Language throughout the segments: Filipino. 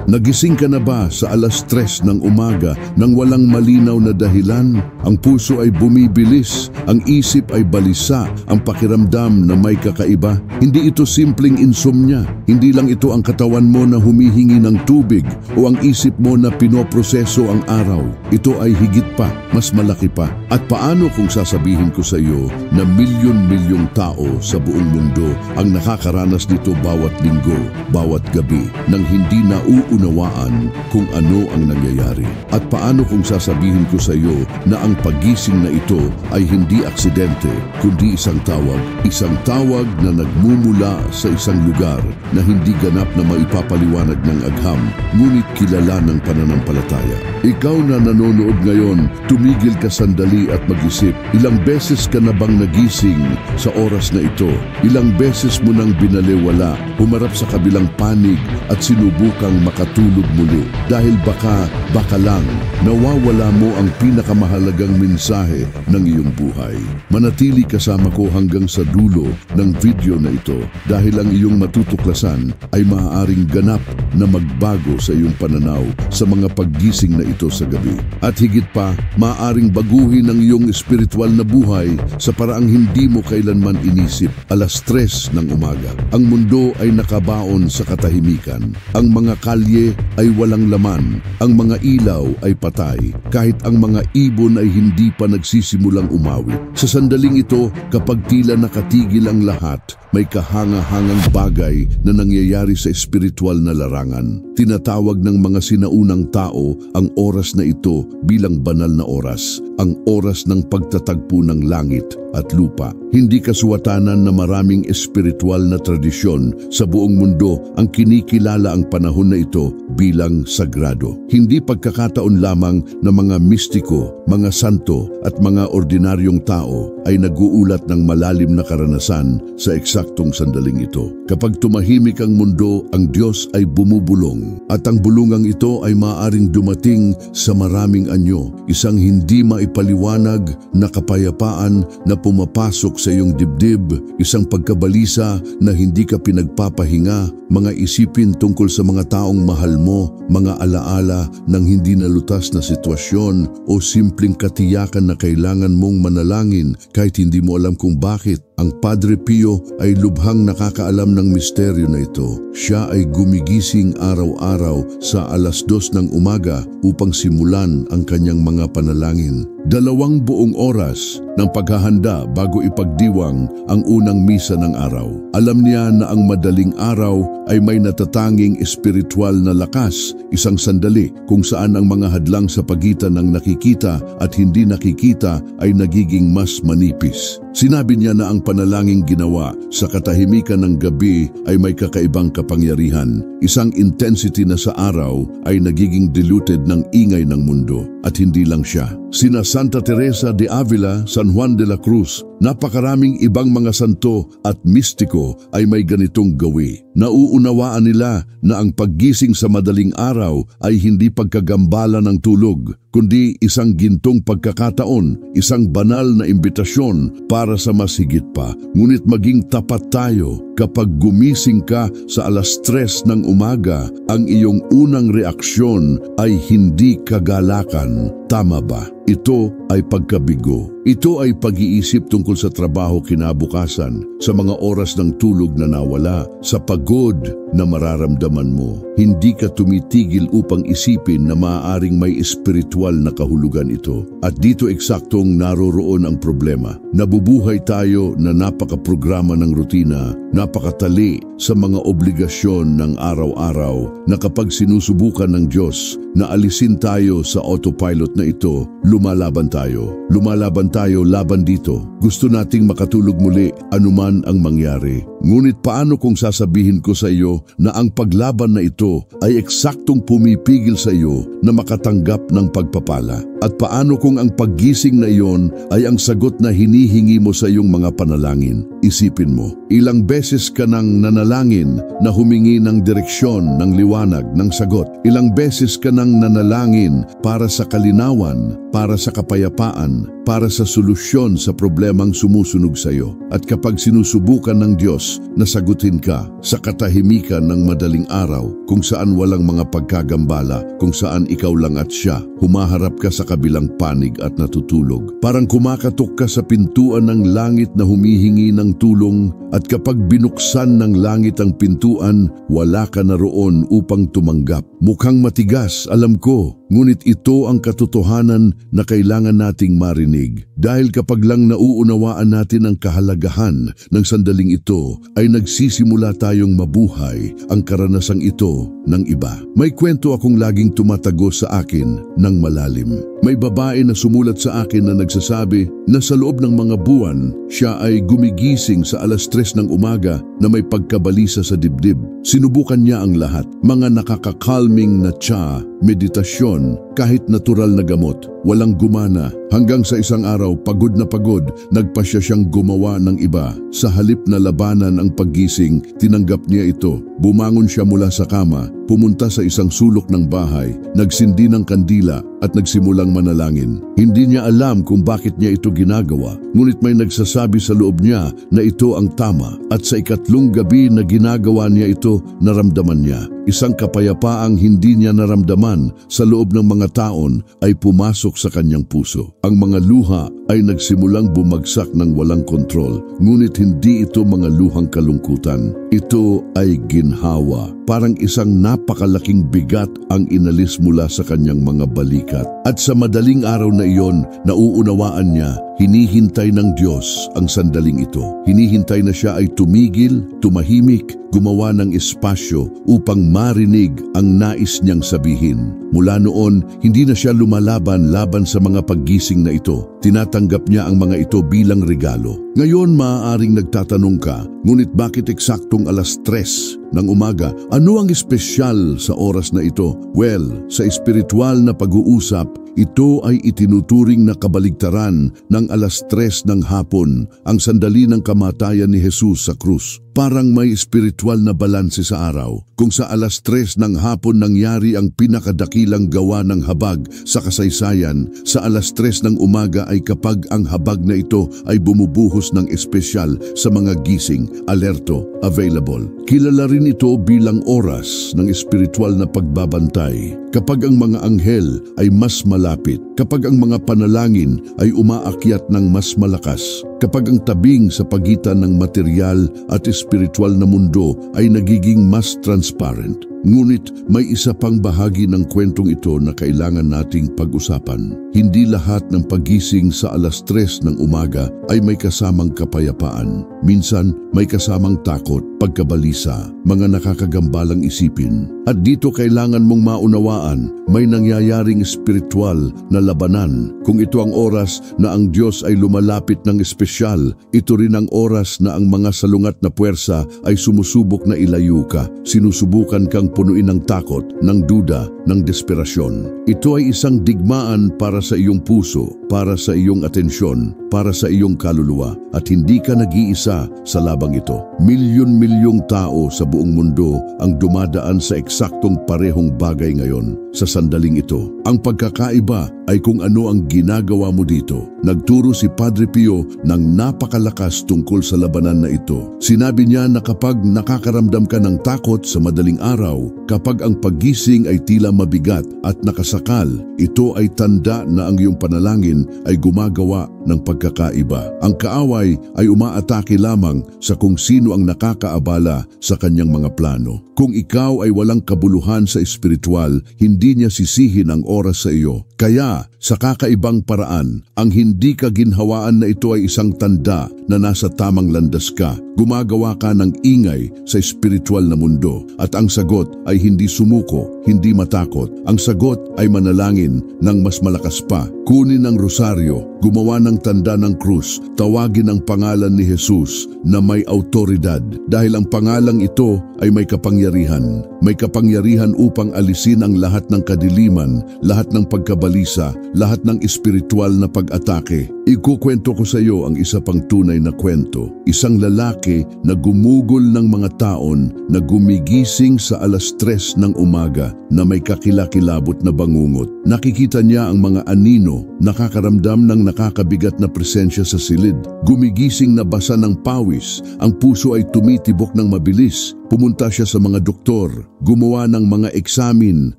Nagising ka na ba sa 3:00 ng umaga nang walang malinaw na dahilan? Ang puso ay bumibilis, ang isip ay balisa, ang pakiramdam na may kakaiba. Hindi ito simpleng insomnia. Hindi lang ito ang katawan mo na humihingi ng tubig o ang isip mo na pinoproseso ang araw. Ito ay higit pa, mas malaki pa. At paano kung sasabihin ko sa iyo na milyon-milyong tao sa buong mundo ang nakakaranas nito bawat linggo, bawat gabi, nang hindi nauunawaan kung ano ang nangyayari? At paano kung sasabihin ko sa iyo na ang paggising na ito ay hindi aksidente, kundi isang tawag na nagmumula sa isang lugar na hindi ganap na maipapaliwanag ng agham, ngunit kilala ng pananampalataya. Ikaw na nanonood ngayon, tumigil ka sandali at mag-isip. Ilang beses ka na bang nagising sa oras na ito? Ilang beses mo nang binaliwala, humarap sa kabilang panig at sinubukang makatulog muli? Dahil baka lang nawawala mo ang pinakamahalagang mensahe ng iyong buhay. Manatili kasama ko hanggang sa dulo ng video na ito dahil ang iyong matutuklasan ay maaaring ganap na magbago sa iyong pananaw sa mga paggising na ito sa gabi. At higit pa, maaaring baguhin ang iyong espiritual na buhay sa paraang hindi mo kailanman inisip. 3:00 ng umaga. Ang mundo ay nakabaon sa katahimikan. Ang mga kalye ay walang laman. Ang mga ilaw ay patay. Kahit ang mga ibon ay hindi pa nagsisimulang umawit. Sa sandaling ito, kapag tila nakatigil ang lahat, may kahanga-hangang bagay na nangyayari sa espiritual na larangan. Tinatawag ng mga sinaunang tao ang oras na ito bilang banal na oras, ang oras ng pagtatagpo ng langit at lupa. Hindi kasuwatanan na maraming espiritual na tradisyon sa buong mundo ang kinikilala ang panahon na ito bilang sagrado. Hindi pagkakataon lamang na mga mistiko, mga santo at mga ordinaryong tao ay nag-uulat ng malalim na karanasan sa eksaktong sandaling ito. Kapag tumahimik ang mundo, ang Diyos ay bumubulong at ang bulungang ito ay maaaring dumating sa maraming anyo. Isang hindi maipaliwanag na kapayapaan na pumapasok sa iyong dibdib, isang pagkabalisa na hindi ka pinagpapahinga, mga isipin tungkol sa mga taong mahal mo, mga alaala ng hindi nalutas na sitwasyon o simpleng katiyakan na kailangan mong manalangin kahit hindi mo alam kung bakit. Ang Padre Pio ay lubhang nakakaalam ng misteryo na ito. Siya ay gumigising araw-araw sa 2:00 ng umaga upang simulan ang kanyang mga panalangin. 2 buong oras ng paghahanda bago ipagdiwang ang unang misa ng araw. Alam niya na ang madaling araw ay may natatanging espiritual na lakas, isang sandali kung saan ang mga hadlang sa pagitan ng nakikita at hindi nakikita ay nagiging mas manipis. Sinabi niya na ang panalangin ginawa sa katahimikan ng gabi ay may kakaibang kapangyarihan. Isang intensity na sa araw ay nagiging diluted ng ingay ng mundo. At hindi lang siya. Sina Santa Teresa de Avila, San Juan de la Cruz, napakaraming ibang mga santo at mistiko ay may ganitong gawi. Nauunawaan nila na ang paggising sa madaling araw ay hindi pagkagambala ng tulog, kundi isang gintong pagkakataon, isang banal na imbitasyon para sa mas higit pa. Ngunit maging tapat tayo. Kapag gumising ka sa 3:00 ng umaga, ang iyong unang reaksyon ay hindi kagalakan. Tama ba? Ito ay pagkabigo. Ito ay pag-iisip tungkol sa trabaho kinabukasan, sa mga oras ng tulog na nawala, sa pagod na mararamdaman mo. Hindi ka tumitigil upang isipin na maaaring may espiritual na kahulugan ito. At dito eksaktong naroroon ang problema. Nabubuhay tayo na napakaprograma ng rutina, napakatali sa mga obligasyon ng araw-araw na kapag sinusubukan ng Diyos na alisin tayo sa autopilot na ito, lumalaban tayo. Lumalaban tayo laban dito. Gusto nating makatulog muli anuman ang mangyari. Ngunit paano kung sasabihin ko sa iyo na ang paglaban na ito ay eksaktong pumipigil sa iyo na makatanggap ng pagpapala? At paano kung ang paggising na iyon ay ang sagot na hinihingi mo sa iyong mga panalangin? Isipin mo, ilang beses ka nang nanalangin na humingi ng direksyon, ng liwanag, ng sagot. Ilang beses ka nang nanalangin para sa kalinawan, para sa kapayapaan, para sa solusyon sa problemang sumusunog sa iyo. At kapag sinusubukan ng Diyos na sagutin ka sa katahimikan ng madaling araw, kung saan walang mga pagkagambala, kung saan ikaw lang at siya, humaharap ka sa kabilang panig at natutulog. Parang kumakatok ka sa pintuan ng langit na humihingi ng tulong, at kapag binuksan ng langit ang pintuan, wala ka na roon upang tumanggap. Mukhang matigas, alam ko, ngunit ito ang katotohanan na kailangan nating marinig. Dahil kapag lang nauunawaan natin ang kahalagahan ng sandaling ito, ay nagsisimula tayong mabuhay ang karanasang ito ng iba. May kwento akong laging tumatago sa akin ng malalim. May babae na sumulat sa akin na nagsasabi na sa loob ng mga buwan, siya ay gumigising sa 3:00 ng umaga na may pagkabalisa sa dibdib. Sinubukan niya ang lahat, mga nakakakalming na tsa, meditasyon, kahit natural na gamot. Walang gumana. Hanggang sa isang araw, pagod na pagod, nagpasya siyang gumawa ng iba. Sa halip na labanan ang paggising, tinanggap niya ito. Bumangon siya mula sa kama, pumunta sa isang sulok ng bahay, nagsindi ng kandila at nagsimulang manalangin. Hindi niya alam kung bakit niya ito ginagawa, ngunit may nagsasabi sa loob niya na ito ang tama. At sa 3 gabi na ginagawa niya ito, naramdaman niya isang kapayapaang hindi niya naramdaman sa loob ng mga taon ay pumasok sa kanyang puso. Ang mga luha ay nagsimulang bumagsak ng walang kontrol, ngunit hindi ito mga luhang kalungkutan. Ito ay ginhawa. Parang isang napakalaking bigat ang inalis mula sa kanyang mga balikat. At sa madaling araw na iyon, nauunawaan niya, hinihintay ng Diyos ang sandaling ito. Hinihintay na siya ay tumigil, tumahimik, gumawa ng espasyo upang marinig ang nais niyang sabihin. Mula noon, hindi na siya lumalaban-laban sa mga paggising na ito. Tinatanggap niya ang mga ito bilang regalo. Ngayon maaaring nagtatanong ka, ngunit bakit eksaktong 3:00 ng umaga? Ano ang espesyal sa oras na ito? Well, sa espiritual na pag-uusap, ito ay itinuturing na kabaligtaran ng 3:00 ng hapon, ang sandali ng kamatayan ni Jesus sa krus. Parang may espiritual na balanse sa araw. Kung sa 3:00 ng hapon nangyari ang pinakadakilang gawa ng habag sa kasaysayan, sa 3:00 ng umaga ay kapag ang habag na ito ay bumubuhos ng espesyal sa mga gising, alerto, available. Kilala rin ito bilang oras ng espiritual na pagbabantay. Kapag ang mga anghel ay mas malapit, kapag ang mga panalangin ay umaakyat ng mas malakas, kapag ang tabing sa pagitan ng material at espiritual na mundo ay nagiging mas transparent. Ngunit may isa pang bahagi ng kwentong ito na kailangan nating pag-usapan. Hindi lahat ng pagising sa 3:00 ng umaga ay may kasamang kapayapaan. Minsan may kasamang takot, pagkabalisa, mga nakakagambalang isipin. At dito kailangan mong maunawaan, may nangyayaring espiritual na labanan. Kung ito ang oras na ang Diyos ay lumalapit ng espesyal, ito rin ang oras na ang mga salungat na puwersa ay sumusubok na ilayo ka. Sinusubukan kang punuin ng takot, ng duda, ng desperasyon. Ito ay isang digmaan para sa iyong puso, para sa iyong atensyon, para sa iyong kaluluwa. At hindi ka nag-iisa sa labang ito. Milyon-milyong tao sa buong mundo ang dumadaan sa eksaktong parehong bagay ngayon sa sandaling ito. Ang pagkakaiba ay kung ano ang ginagawa mo dito. Nagturo si Padre Pio ng napakalakas tungkol sa labanan na ito. Sinabi niya na kapag nakakaramdam ka ng takot sa madaling araw, kapag ang paggising ay tila mabigat at nakasakal, ito ay tanda na ang iyong panalangin ay gumagawa ng pagkakaiba. Ang kaaway ay umaatake lamang sa kung sino ang nakakaabala sa kanyang mga plano. Kung ikaw ay walang kabuluhan sa espiritual, hindi niya sisihin ang oras sa iyo. Kaya, sa kakaibang paraan, ang hindi ka ginhawaan na ito ay isang tanda na nasa tamang landas ka. Gumagawa ka ng ingay sa espiritual na mundo at ang sagot ay hindi sumuko, hindi matakot. Ang sagot ay manalangin ng mas malakas pa. Kunin ang rosaryo, gumawa ng tanda ng krus, tawagin ang pangalan ni Jesus na may autoridad dahil ang pangalang ito ay may kapangyarihan. May kapangyarihan upang alisin ang lahat ng kadiliman, lahat ng pagkabalisa, lahat ng espiritual na pag-atake. Ikukwento ko sa iyo ang isa pang tunay na kwento. Isang lalaki na gumugol ng mga taon na gumigising sa 3:00 ng umaga na may kakilakilabot na bangungot. Nakikita niya ang mga anino, nakakaramdam ng nakakabigat na presensya sa silid. Gumigising na basa ng pawis, ang puso ay tumitibok ng mabilis. Pumunta siya sa mga doktor, gumawa ng mga eksamin,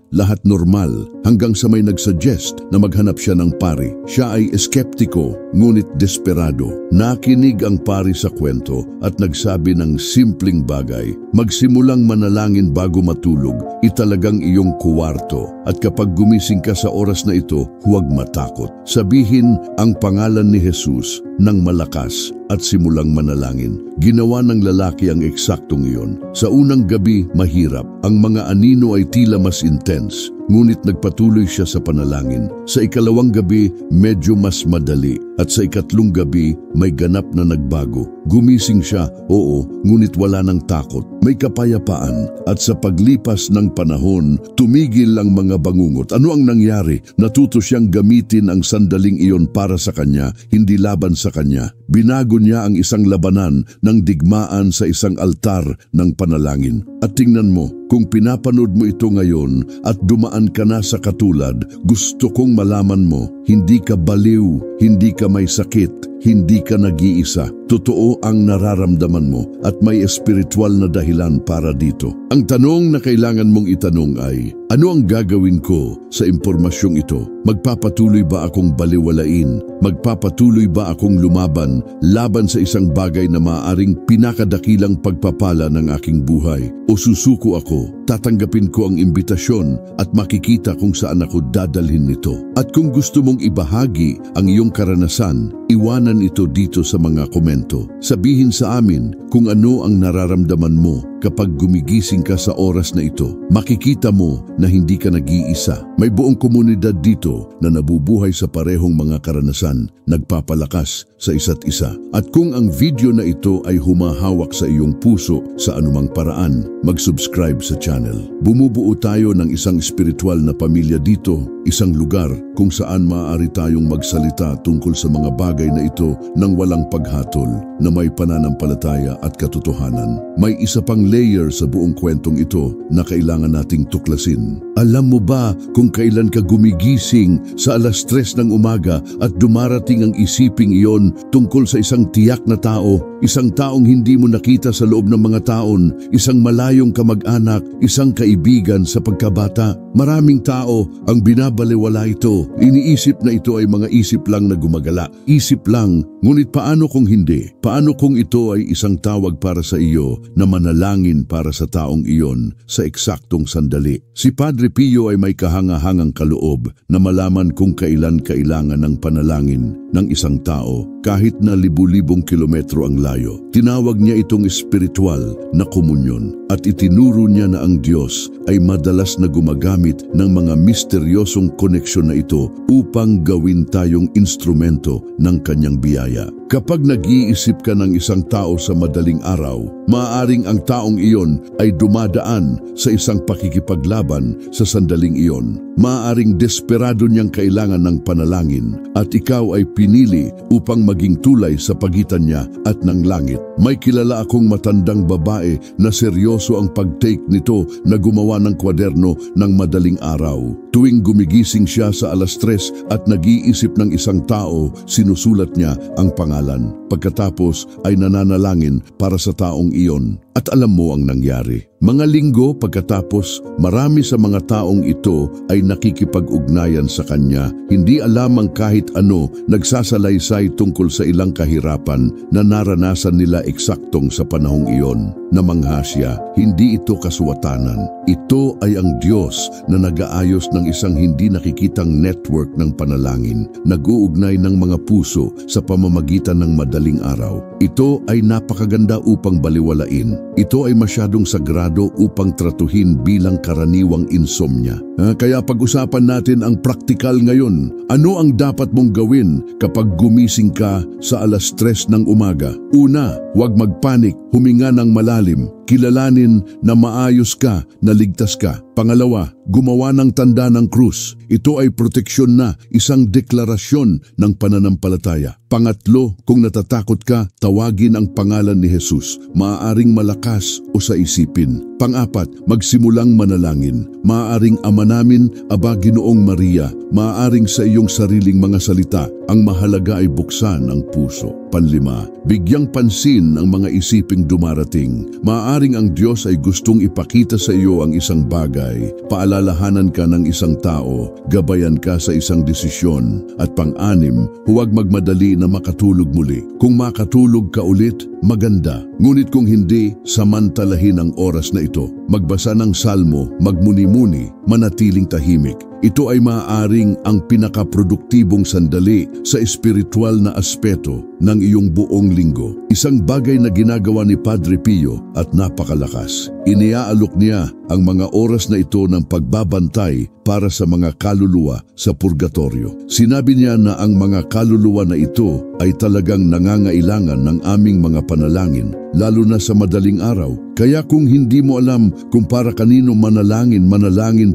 lahat normal, hanggang sa may nagsuggest na maghanap siya ng pari. Siya ay eskeptiko, ngunit desperado. Nakinig ang pari sa kwento at nagsabi ng simpleng bagay, magsimulang manalangin bago matulog, italagang iyong kuwarto. At kapag gumising ka sa oras na ito, huwag matakot. Sabihin ang pangalan ni Jesus ng malakas at simulang manalangin. Ginawa ng lalaki ang eksaktong iyon. Sa unang gabi, mahirap. Ang mga anino ay tila mas intense, ngunit nagpatuloy siya sa panalangin. Sa ikalawang gabi, medyo mas madali. At sa ikatlong gabi, may ganap na nagbago. Gumising siya, oo, ngunit wala ng takot. May kapayapaan. At sa paglipas ng panahon, tumigil ang mga bangungot. Ano ang nangyari? Natuto siyang gamitin ang sandaling iyon para sa kanya, hindi laban sa kanya. Binago niya ang isang labanan ng digmaan sa isang altar ng panalangin. At tingnan mo, kung pinapanood mo ito ngayon at dumaan ka na sa katulad, gusto kong malaman mo, hindi ka baliw, hindi ka may sakit, hindi ka nag-iisa. Totoo ang nararamdaman mo at may espiritual na dahilan para dito. Ang tanong na kailangan mong itanong ay, ano ang gagawin ko sa impormasyong ito? Magpapatuloy ba akong baliwalain? Magpapatuloy ba akong lumaban laban sa isang bagay na maaaring pinakadakilang pagpapala ng aking buhay? O susuko ako, tatanggapin ko ang imbitasyon at makikita kung saan ako dadalhin nito. At kung gusto mong ibahagi ang iyong karanasan, iwanan ito dito sa mga komento. Sabihin sa amin kung ano ang nararamdaman mo kapag gumigising ka sa oras na ito. Makikita mo na hindi ka nag-iisa. May buong komunidad dito na nabubuhay sa parehong mga karanasan, nagpapalakas sa isa't isa. At kung ang video na ito ay humahawak sa iyong puso sa anumang paraan, mag-subscribe sa channel. Bumubuo tayo ng isang espiritual na pamilya dito, isang lugar kung saan maaari tayong magsalita tungkol sa mga bagay na ito nang walang paghatol, na may pananampalataya at katotohanan. May isa pang layer sa buong kwentong ito na kailangan nating tuklasin. Alam mo ba kung kailan ka gumigising sa 3:00 ng umaga at dumarating ang isiping iyon tungkol sa isang tiyak na tao, isang taong hindi mo nakita sa loob ng mga taon, isang malayong kamag-anak, isang kaibigan sa pagkabata? Maraming tao ang binabaliwala ito. Iniisip na ito ay mga isip lang na gumagala. Isip lang, ngunit paano kung hindi? Paano kung ito ay isang tawag para sa iyo na manalangin para sa taong iyon sa eksaktong sandali? Si Padre Pio ay may kahangahangang kaloob na malaman kung kailan kailangan ng panalangin ng isang tao kahit na libu-libong kilometro ang layo. Tinawag niya itong espiritual na komunyon at itinuro niya na ang Diyos ay madalas na gumagamit ng mga misteryosong koneksyon na ito upang gawin tayong instrumento ng kanyang biyaya. Kapag nag-iisip ka ng isang tao sa madaling araw, maaaring ang taong iyon ay dumadaan sa isang pakikipaglaban sa sandaling iyon. Maaaring desperado niyang kailangan ng panalangin at ikaw ay pinili upang maging tulay sa pagitan niya at ng langit. May kilala akong matandang babae na seryoso ang pag-take nito na gumawa ng kwaderno ng madaling araw. Tuwing gumigising siya sa 3:00 at nag-iisip ng isang tao, sinusulat niya ang pangalan. Pagkatapos ay nananalangin para sa taong iyon. At alam mo ang nangyari. Mga linggo pagkatapos, marami sa mga taong ito ay nakikipag-ugnayan sa kanya. Hindi alam ang kahit ano, nagsasalaysay tungkol sa ilang kahirapan na naranasan nila eksaktong sa panahong iyon. Namangha siya, hindi ito kaswatanan. Ito ay ang Diyos na nag-aayos ng isang hindi nakikitang network ng panalangin, nag-uugnay ng mga puso sa pamamagitan ng madaling araw. Ito ay napakaganda upang baliwalain. Ito ay masyadong sagrado upang tratuhin bilang karaniwang insomnia. Kaya pag-usapan natin ang praktikal ngayon. Ano ang dapat mong gawin kapag gumising ka sa 3:00 ng umaga? Una, huwag magpanik, huminga ng malalim. Kilalanin na maayos ka, na ligtas ka. Pangalawa, gumawa ng tanda ng krus. Ito ay proteksyon na, isang deklarasyon ng pananampalataya. Pangatlo, kung natatakot ka, tawagin ang pangalan ni Jesus. Maaaring malakas o sa isipin. Pang-apat, magsimulang manalangin. Maaaring Ama namin, Aba Ginoong Maria. Maaaring sa iyong sariling mga salita. Ang mahalaga ay buksan ang puso. Panlima, bigyang pansin ang mga isiping dumarating. Maaaring ang Diyos ay gustong ipakita sa iyo ang isang bagay. Paalalahanan ka ng isang tao, gabayan ka sa isang desisyon. At pang-anim, huwag magmadali na makatulog muli. Kung makatulog ka ulit, maganda. Ngunit kung hindi, samantalahin ang oras na ito. Magbasa ng salmo, magmuni-muni, manatiling tahimik. Ito ay maaaring ang pinakaproduktibong sandali sa espiritual na aspeto ng iyong buong linggo. Isang bagay na ginagawa ni Padre Pio at napakalakas. Iniaalok niya ang mga oras na ito ng pagbabantay para sa mga kaluluwa sa purgatorio. Sinabi niya na ang mga kaluluwa na ito ay talagang nangangailangan ng aming mga panalangin, lalo na sa madaling araw. Kaya kung hindi mo alam kung para kanino manalangin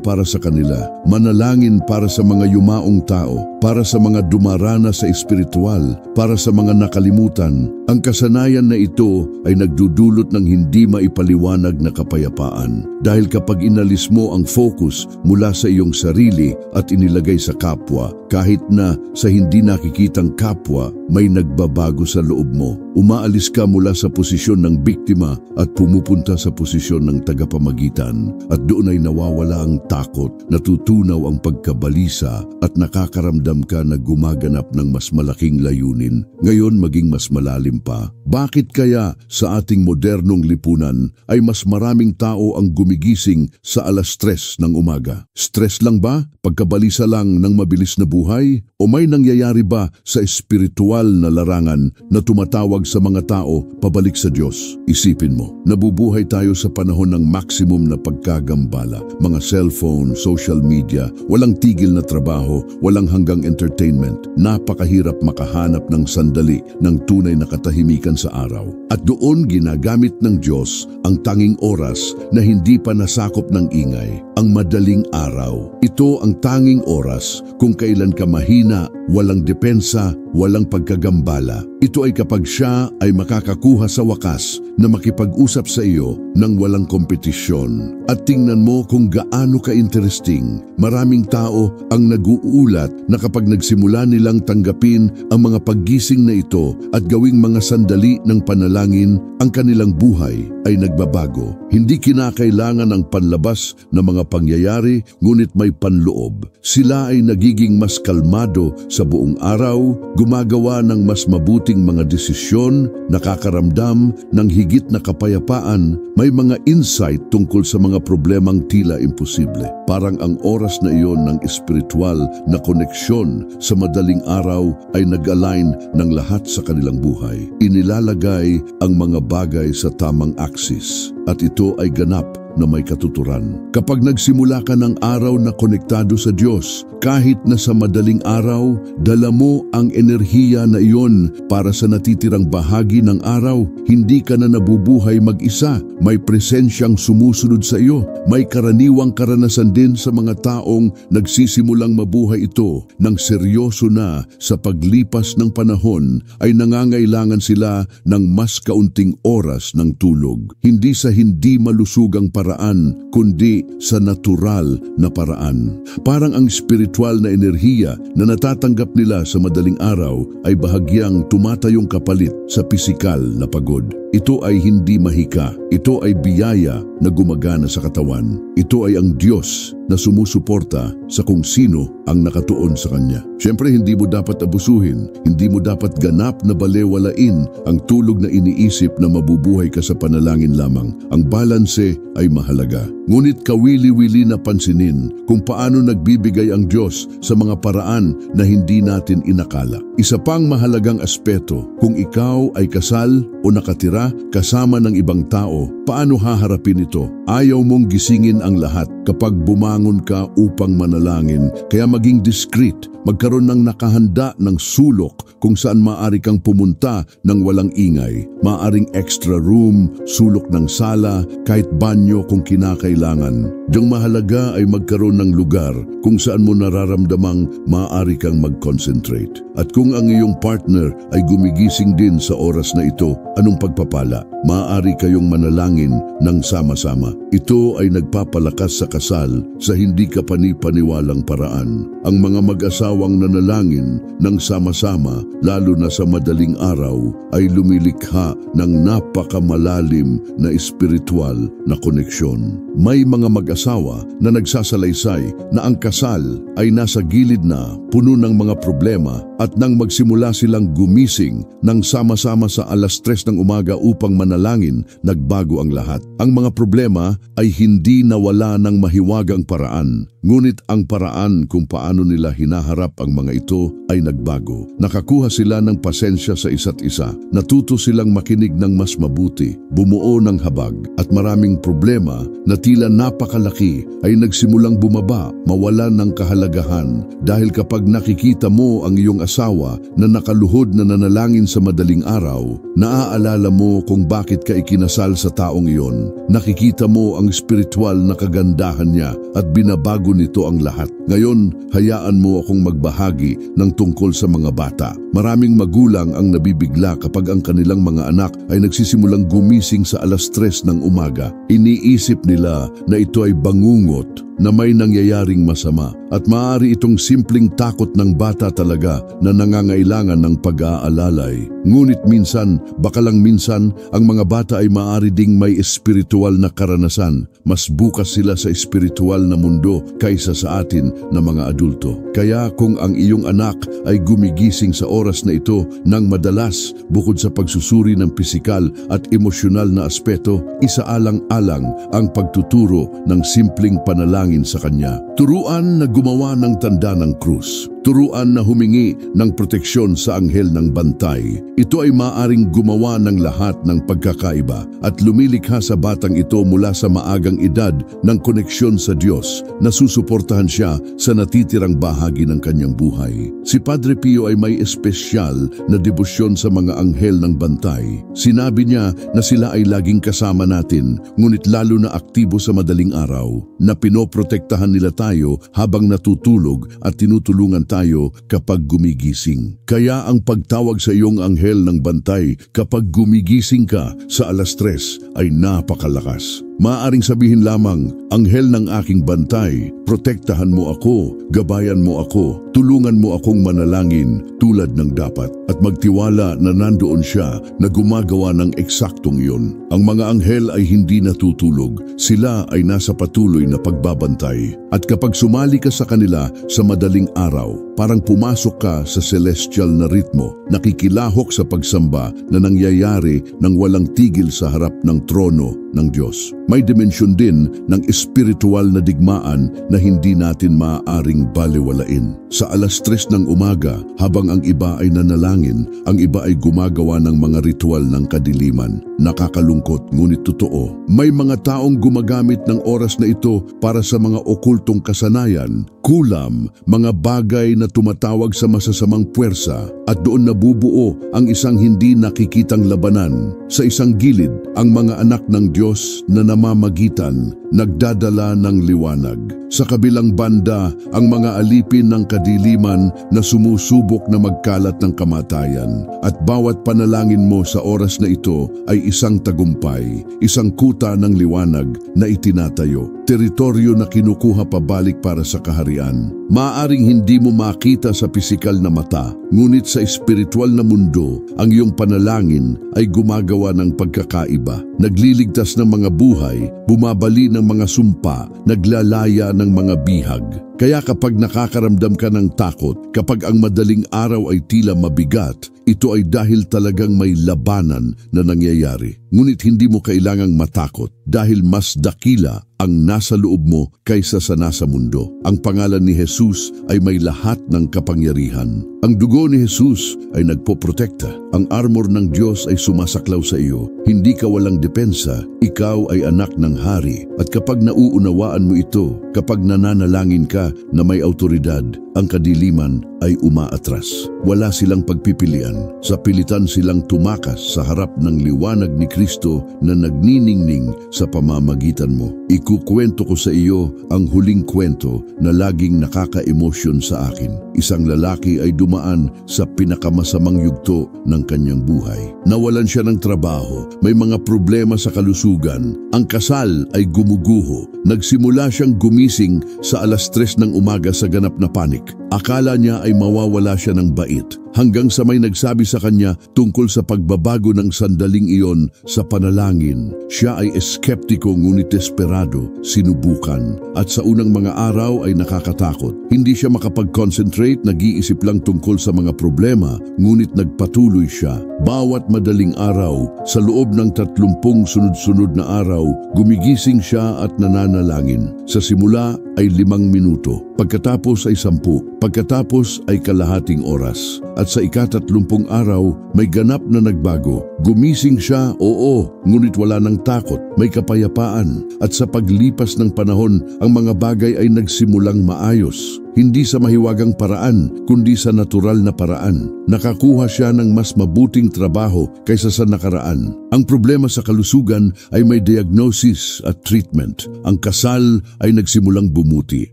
para sa kanila. Manalangin para sa mga yumaong tao, para sa mga dumarana sa espiritual, para sa mga nakalimutan. Ang kasanayan na ito ay nagdudulot ng hindi maipaliwanag na kapayapaan. Dahil kapag inalis mo ang focus mula sa iyong sarili at inilagay sa kapwa, kahit na sa hindi nakikitang kapwa, may nagbabago sa loob mo. Umaalis ka mula sa posisyon ng biktima at pumupunta sa posisyon ng tagapamagitan. At doon ay nawawala ang takot, natutunaw ang pagkabalisa at nakakaramdam ka na gumaganap ng mas malaking layunin. Ngayon maging mas malalim pa. Bakit kaya sa ating modernong lipunan ay mas maraming tao ang gumigising sa 3:00 ng umaga? Stress lang ba? Pagkabalisa lang ng mabilis na buhay? O may nangyayari ba sa espiritual na larangan na tumatawag sa mga tao pabalik sa Diyos? Isipin mo, nabubuhay tayo sa panahon ng maximum na pagkagambala. Mga cellphone, social media, walang tigil na trabaho, walang hanggang entertainment. Napakahirap makahanap ng sandali ng tunay na katahimikan sa araw. At doon ginagamit ng Diyos ang tanging oras na hindi pa nasakop ng ingay, ang madaling araw. Ito ang tanging oras kung kailan ka mahina, walang depensa, walang pagkagambala. Ito ay kapag siya ay makakakuha sa wakas na makipag-usap sa iyo ng walang kompetisyon. At tingnan mo kung gaano ka-interesting. Maraming tao ang nag-uulat na kapag nagsimula nilang tanggapin ang mga paggising na ito at gawing mga sandali ng panalangin, ang kanilang buhay ay nagbabago. Hindi kinakailangan ng panlabas na mga pangyayari, ngunit may panloob. Sila ay nagiging mas kalmado sa buong araw, gumagawa ng mas mabuting mga desisyon, nakakaramdam ng higit na kapayapaan, may mga insight tungkol sa mga problemang tila imposible. Parang ang oras na iyon ng espiritual na koneksyon sa madaling araw ay nag-align ng lahat sa kanilang buhay. Inilalagay ang mga bagay sa tamang axis at ito ay ganap na may katuturan. Kapag nagsimula ka ng araw na konektado sa Diyos, kahit na sa madaling araw, dala mo ang enerhiya na iyon para sa natitirang bahagi ng araw. Hindi ka na nabubuhay mag-isa. May presensyang sumusunod sa iyo. May karaniwang karanasan din sa mga taong nagsisimulang mabuhay ito ng seryoso na sa paglipas ng panahon ay nangangailangan sila ng mas kaunting oras ng tulog. Hindi sa sa hindi malusugang paraan, kundi sa natural na paraan. Parang ang spiritual na enerhiya na natatanggap nila sa madaling araw ay bahagyang tumatayong kapalit sa pisikal na pagod. Ito ay hindi mahika. Ito ay biyaya na gumagana sa katawan. Ito ay ang Diyos na sumusuporta sa kung sino ang nakatuon sa Kanya. Siyempre, hindi mo dapat abusuhin. Hindi mo dapat ganap na balewalain ang tulog na iniisip na mabubuhay ka sa panalangin lamang. Ang balanse ay mahalaga. Ngunit kawili-wili na pansinin kung paano nagbibigay ang Diyos sa mga paraan na hindi natin inakala. Isa pang mahalagang aspeto, kung ikaw ay kasal o nakatira kasama ng ibang tao, paano haharapin ito? Ayaw mong gisingin ang lahat kapag bumangon ka upang manalangin, kaya maging discreet. Magkaroon ng nakahanda ng sulok kung saan maaari kang pumunta ng walang ingay. Maaring extra room, sulok ng sala, kahit banyo kung kinakailangan. Diyang mahalaga ay magkaroon ng lugar kung saan mo nararamdamang maaari kang mag-concentrate. At kung ang iyong partner ay gumigising din sa oras na ito, anong pagpapala? Maaari kayong manalangin ng sama-sama. Ito ay nagpapalakas sa kasal sa hindi kapani-paniwalang paraan. Ang mga mag-asawang nanalangin ng sama-sama, lalo na sa madaling araw, ay lumilikha ng napakamalalim na espiritual na koneksyon. May mga mag-asawa na nagsasalaysay na ang kasal ay nasa gilid na, puno ng mga problema, at nang magsimula silang gumising ng sama-sama sa 3:00 ng umaga upang manalangin, nagbago ang lahat. Ang mga problema ay hindi nawala ng mahiwagang paraan, ngunit ang paraan kung paano nila hinaharap ang mga ito ay nagbago. Nakakuha sila ng pasensya sa isa't isa, natuto silang makinig ng mas mabuti, bumuo ng habag, at maraming problema na tila napakalaki ay nagsimulang bumaba, mawalan ng kahalagahan, dahil kapag nakikita mo ang iyong asawa na nakaluhod na nanalangin sa madaling araw, naaalala mo kung bakit ka ikinasal sa taong iyon. Nakikita mo ang spiritual na kagandahan niya at binabago nito ang lahat. Ngayon, hayaan mo akong magbahagi ng tungkol sa mga bata. Maraming magulang ang nabibigla kapag ang kanilang mga anak ay nagsisimulang gumising sa 3:00 ng umaga. Iniisip nila na ito ay bangungot na may nangyayaring masama, at maaari itong simpleng takot ng bata talaga na nangangailangan ng pag-aalalay. Ngunit minsan, baka lang minsan, ang mga bata ay maaari ding may espiritual na karanasan. Mas bukas sila sa espiritual na mundo kaysa sa atin na mga adulto. Kaya kung ang iyong anak ay gumigising sa oras na ito ng madalas, bukod sa pagsusuri ng pisikal at emosyonal na aspeto, isaalang-alang ang pagtuturo ng simpleng panalangin sa kanya. Turuan na gumawa ng tanda ng krus. Turuan na humingi ng proteksyon sa anghel ng bantay. Ito ay maaring gumawa ng lahat ng pagkakaiba at lumilikha sa batang ito mula sa maagang edad ng koneksyon sa Diyos na susuportahan siya sa natitirang bahagi ng kanyang buhay. Si Padre Pio ay may espesyal na debosyon sa mga anghel ng bantay. Sinabi niya na sila ay laging kasama natin, ngunit lalo na aktibo sa madaling araw, na pinoprotektahan nila tayo habang natutulog at tinutulungan tayo kapag gumigising. Kaya ang pagtawag sa iyong anghel ng bantay kapag gumigising ka sa 3:00 ay napakalakas. Maaaring sabihin lamang, anghel ng aking bantay, protektahan mo ako, gabayan mo ako, tulungan mo akong manalangin tulad ng dapat, at magtiwala na nandoon siya na gumagawa ng eksaktong iyon. Ang mga anghel ay hindi natutulog, sila ay nasa patuloy na pagbabantay. At kapag sumali ka sa kanila sa madaling araw, parang pumasok ka sa celestial na ritmo, nakikilahok sa pagsamba na nangyayari ng walang tigil sa harap ng trono ng Diyos. May dimensyon din ng espiritual na digmaan na hindi natin maaaring balewalain. Sa 3:00 ng umaga, habang ang iba ay nanalangin, ang iba ay gumagawa ng mga ritual ng kadiliman. Nakakalungkot ngunit totoo. May mga taong gumagamit ng oras na ito para sa mga okultong kasanayan, kulam, mga bagay na tumatawag sa masasamang puwersa, at doon nabubuo ang isang hindi nakikitang labanan. Sa isang gilid, ang mga anak ng Diyos na namamagitan, nagdadala ng liwanag. Sa kabilang banda, ang mga alipin ng kadiliman na sumusubok na magkalat ng kamatayan. At bawat panalangin mo sa oras na ito ay isang tagumpay, isang kuta ng liwanag na itinatayo, teritoryo na kinukuha pabalik para sa kaharian. Maaaring hindi mo makita sa pisikal na mata, ngunit sa espiritual na mundo, ang iyong panalangin ay gumagawa ng pagkakaiba. Nagliligtas ng mga buhay, bumabali ng mga sumpa, naglalaya ng mga bihag. Kaya kapag nakakaramdam ka ng takot, kapag ang madaling araw ay tila mabigat, ito ay dahil talagang may labanan na nangyayari. Ngunit hindi mo kailangang matakot dahil mas dakila ang nasa loob mo kaysa sa nasa mundo. Ang pangalan ni Jesus ay may lahat ng kapangyarihan. Ang dugo ni Jesus ay nagpoprotekta. Ang armor ng Diyos ay sumasaklaw sa iyo. Hindi ka walang depensa, ikaw ay anak ng hari. At kapag nauunawaan mo ito, kapag nananalangin ka na may autoridad, ang kadiliman ay umaatras. Wala silang pagpipilian. Sa pilitan silang tumakas sa harap ng liwanag ni Kristo na nagniningning sa pamamagitan mo. Ikukwento ko sa iyo ang huling kwento na laging nakaka-emosyon sa akin. Isang lalaki ay dumaan sa pinakamasamang yugto ng kanyang buhay. Nawalan siya ng trabaho, may mga problema sa kalusugan, ang kasal ay gumuguho. Nagsimula siyang gumising sa 3:00 ng umaga sa ganap na panik. Akala niya ay mawawala siya ng bait, hanggang sa may nagsabi sa kanya tungkol sa pagbabago ng sandaling iyon sa panalangin. Siya ay eskeptiko ngunit desperado, sinubukan, at sa unang mga araw ay nakakatakot. Hindi siya makapag-concentrate, nag-iisip lang tungkol sa mga problema, ngunit nagpatuloy siya. Bawat madaling araw, sa loob ng 30 sunod-sunod na araw, gumigising siya at nananalangin. Sa simula ay 5 minuto, pagkatapos ay 10, pagkatapos ay kalahating oras. At sa ika-30 araw, may ganap na nagbago. Gumising siya, oo, ngunit wala ng takot, may kapayapaan. At sa paglipas ng panahon, ang mga bagay ay nagsimulang maayos. Hindi sa mahiwagang paraan, kundi sa natural na paraan. Nakakuha siya ng mas mabuting trabaho kaysa sa nakaraan. Ang problema sa kalusugan ay may diagnosis at treatment. Ang kasal ay nagsimulang bumuti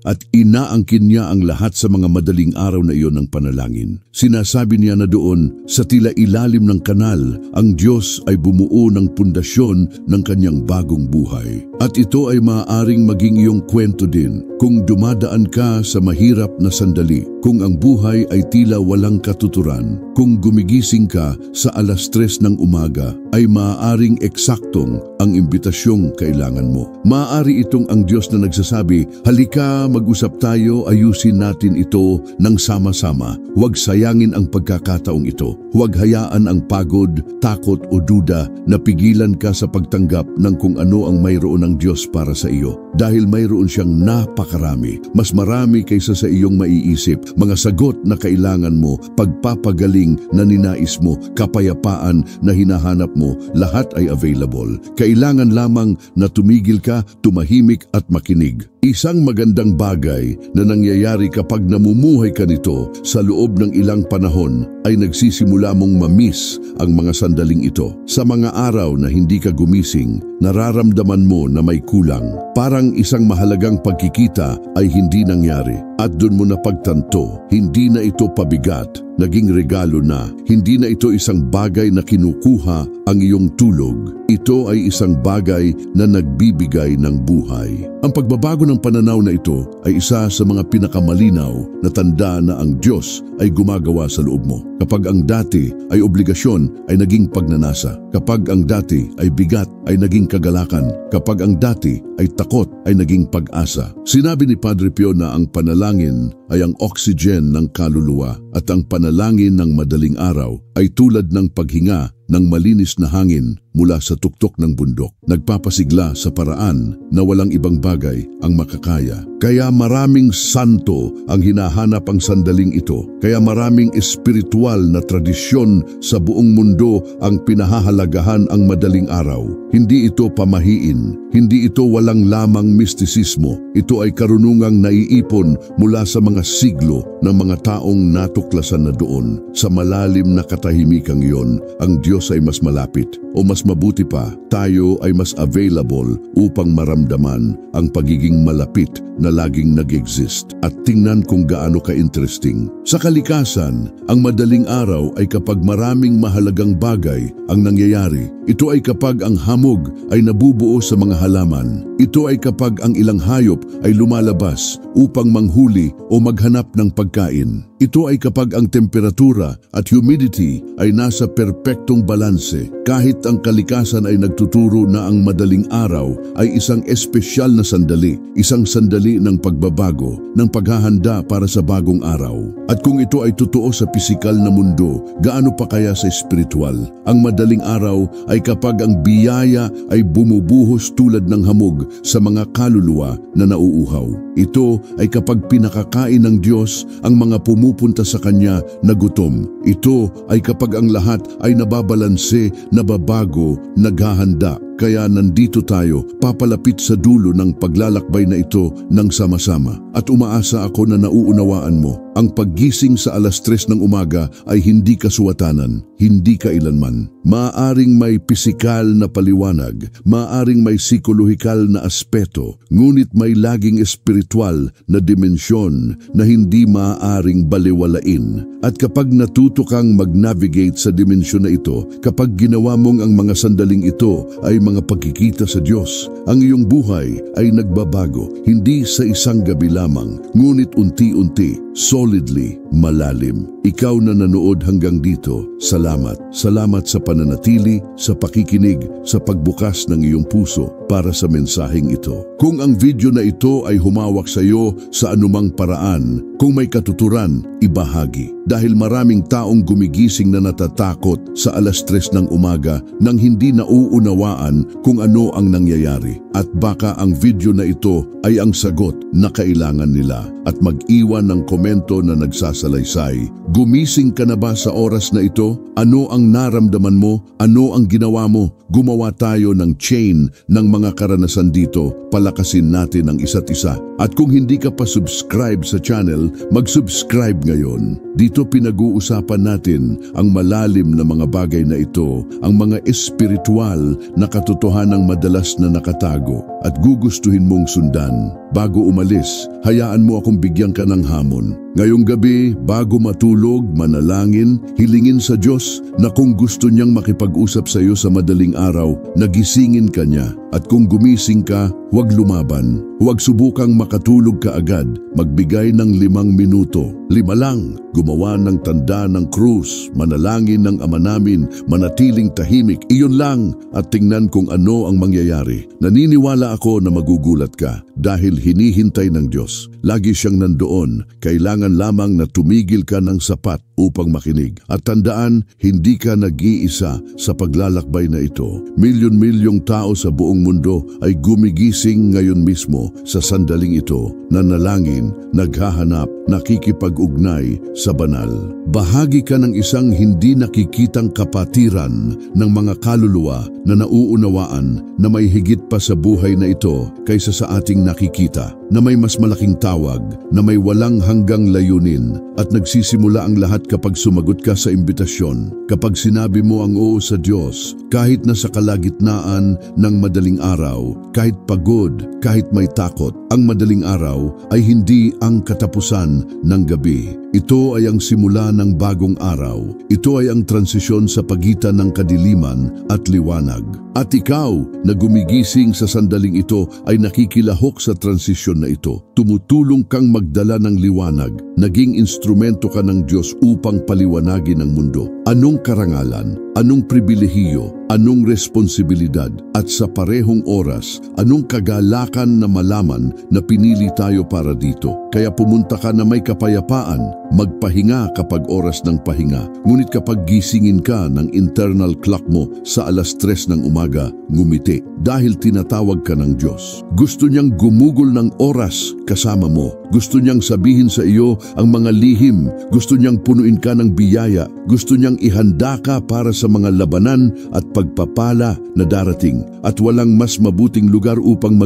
at inaangkin niya ang lahat sa mga madaling araw na iyon ng panalangin. Sinasabi niya na doon, sa tila ilalim ng kanal, ang Diyos ay bumuo ng pundasyon ng kanyang bagong buhay. At ito ay maaaring maging iyong kwento din kung dumadaan ka sa mahirap na sandali, kung ang buhay ay tila walang katuturan, kung gumigising ka sa 3:00 ng umaga, ay maaaring eksaktong ang imbitasyong kailangan mo. Maaari itong ang Diyos na nagsasabi, halika mag-usap tayo, ayusin natin ito ng sama-sama. Huwag sayangin ang pagkakataong ito. Huwag hayaan ang pagod, takot o duda na pigilan ka sa pagtanggap ng kung ano ang mayroon ng Diyos para sa iyo. Dahil mayroon siyang napakarami, mas marami kaysa sa iyong maiisip, mga sagot na kailangan mo, pagpapagaling na ninais mo, kapayapaan na hinahanap mo, lahat ay available. Kailangan lamang na tumigil ka, tumahimik at makinig. Isang magandang bagay na nangyayari kapag namumuhay ka nito sa loob ng ilang panahon ay nagsisimula mong mamiss ang mga sandaling ito. Sa mga araw na hindi ka gumising, nararamdaman mo na may kulang. Parang isang mahalagang pagkikita ay hindi nangyari. At doon mo napagtanto, hindi na ito pabigat, naging regalo na. Hindi na ito isang bagay na kinukuha ang iyong tulog. Ito ay isang bagay na nagbibigay ng buhay. Ang pagbabago ng pananaw na ito ay isa sa mga pinakamalinaw na tanda na ang Diyos ay gumagawa sa loob mo. Kapag ang dati ay obligasyon, ay naging pagnanasa. Kapag ang dati ay bigat, ay naging kagalakan. Kapag ang dati ay takot, ay naging pag-asa. Sinabi ni Padre Pio na ang panalangin ay ang oxygen ng kaluluwa at ang panalangin ng madaling araw ay tulad ng paghinga ng malinis na hangin mula sa tuktok ng bundok. Nagpapasigla sa paraan na walang ibang bagay ang makakaya. Kaya maraming santo ang hinahanap ang sandaling ito. Kaya maraming espiritual na tradisyon sa buong mundo ang pinahahalagahan ang madaling araw. Hindi ito pamahiin. Hindi ito walang lamang mistisismo. Ito ay karunungang naiipon mula sa mga siglo ng mga taong natuklasan na doon. Sa malalim na katahimikang iyon, ang Diyos ay mas malapit o mas mas mabuti pa, tayo ay mas available upang maramdaman ang pagiging malapit na laging nag-exist. At tingnan kung gaano ka-interesting. Sa kalikasan, ang madaling araw ay kapag maraming mahalagang bagay ang nangyayari. Ito ay kapag ang hamog ay nabubuo sa mga halaman. Ito ay kapag ang ilang hayop ay lumalabas upang manghuli o maghanap ng pagkain. Ito ay kapag ang temperatura at humidity ay nasa perpektong balanse. Kahit ang kalikasan ay nagtuturo na ang madaling araw ay isang espesyal na sandali, isang sandali ng pagbabago, ng paghahanda para sa bagong araw. At kung ito ay totoo sa pisikal na mundo, gaano pa kaya sa espiritual? Ang madaling araw ay kapag ang biyaya ay bumubuhos tulad ng hamog sa mga kaluluwa na nauuhaw. Ito ay kapag pinakakain ng Diyos ang mga pumupunta sa Kanya na gutom. Ito ay kapag ang lahat ay nababalanse, nababago, naghahanda. Kaya nandito tayo, papalapit sa dulo ng paglalakbay na ito ng sama-sama. At umaasa ako na nauunawaan mo, ang paggising sa 3:00 ng umaga ay hindi kasuwatanan, hindi kailanman. Maaring may pisikal na paliwanag, maaring may psikolohikal na aspeto, ngunit may laging espiritual na dimensyon na hindi maaaring baliwalain. At kapag natuto kang mag-navigate sa dimensyon na ito, kapag ginawa mong ang mga sandaling ito ay mga pagkikita sa Diyos, ang iyong buhay ay nagbabago, hindi sa isang gabi lamang, ngunit unti-unti, solidly, malalim. Ikaw na nanood hanggang dito, salamat. Salamat sa pananatili, sa pakikinig, sa pagbukas ng iyong puso para sa mensaheng ito. Kung ang video na ito ay humawak sa iyo sa anumang paraan, kung may katuturan, ibahagi. Dahil maraming taong gumigising na natatakot sa 3:00 ng umaga nang hindi nauunawaan kung ano ang nangyayari. At baka ang video na ito ay ang sagot na kailangan nila. At mag-iwan ng komento na nagsasalaysay. Gumising ka na ba sa oras na ito? Ano ang naramdaman mo? Ano ang ginawa mo? Gumawa tayo ng chain ng mga karanasan dito. Palakasin natin ang isa't isa. At kung hindi ka pa subscribe sa channel, mag-subscribe ngayon. Dito pinag-uusapan natin ang malalim na mga bagay na ito, ang mga espiritual na katotohanang madalas na nakatago at gugustuhin mong sundan. Bago umalis, hayaan mo akong bigyan ka ng hamon. Ngayong gabi, bago matulog, manalangin, hilingin sa Diyos na kung gusto niyang makipag-usap sa iyo sa madaling araw, nagisingin ka niya. At kung gumising ka, huwag lumaban. Huwag subukang makatulog ka agad. Magbigay ng 5 minuto. 5 lang. Gumawa ng tanda ng krus, manalangin ng Ama namin, manatiling tahimik. Iyon lang at tingnan kung ano ang mangyayari. Naniniwala ako na magugulat ka dahil hinihintay ng Diyos. Lagi siyang nandoon. Kailangan lamang na tumigil ka ng sapat upang makinig. At tandaan, hindi ka nag-iisa sa paglalakbay na ito. Milyon-milyong tao sa buong mundo ay gumigising ngayon mismo sa sandaling ito, nanalangin, naghahanap, nakikipag-ugnay sa banal. Bahagi ka ng isang hindi nakikitang kapatiran ng mga kaluluwa na nauunawaan na may higit pa sa buhay na ito kaysa sa ating nakikita, na may mas malaking tawag, na may walang hanggang layunin, at nagsisimula ang lahat kapag sumagot ka sa imbitasyon, kapag sinabi mo ang oo sa Diyos, kahit nasa kalagitnaan ng madaling araw, kahit pagod, kahit may takot. Ang madaling araw ay hindi ang katapusan ng gabi. Ito ay ang simula ng bagong araw. Ito ay ang transisyon sa pagitan ng kadiliman at liwanag. At ikaw na gumigising sa sandaling ito ay nakikilahok sa transisyon na ito. Tumutulong kang magdala ng liwanag. Naging instrumento ka ng Diyos upang paliwanagin ang mundo. Anong karangalan? Anong pribilehiyo? Anong responsibilidad? At sa parehong oras, anong kagalakan na malaman na pinili tayo para dito? Kaya pumunta ka na may kapayapaan, magpahinga kapag oras ng pahinga. Ngunit kapag gisingin ka ng internal clock mo sa 3:00 ng umaga, ngumiti dahil tinatawag ka ng Diyos. Gusto niyang gumugol ng oras kasama mo. Gusto niyang sabihin sa iyo ang mga lihim. Gusto niyang punuin ka ng biyaya. Gusto niyang ihanda ka para sa mga labanan at pagpapala na darating. At walang mas mabuting lugar upang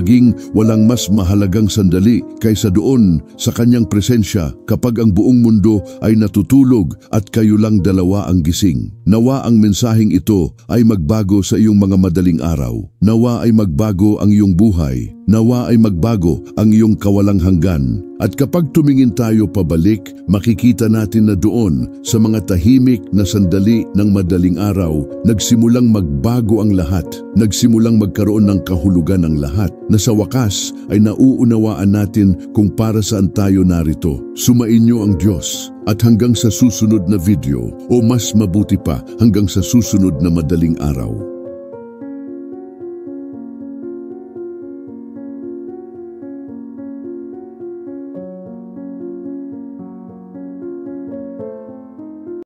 walang mas mahalagang sandali kaysa doon sa kanyang presensya kapag ang buong mundo mundo ay natutulog at kayo lang dalawa ang gising. Nawa ang mensaheng ito ay magbago sa iyong mga madaling araw. Nawa ay magbago ang iyong buhay. Nawa ay magbago ang iyong kawalang hanggan. At kapag tumingin tayo pabalik, makikita natin na doon sa mga tahimik na sandali ng madaling araw, nagsimulang magbago ang lahat. Nagsimulang magkaroon ng kahulugan ang lahat na sa wakas ay nauunawaan natin kung para saan tayo narito. Sumainyo ang Diyos. At hanggang sa susunod na video o mas mabuti pa hanggang sa susunod na madaling araw.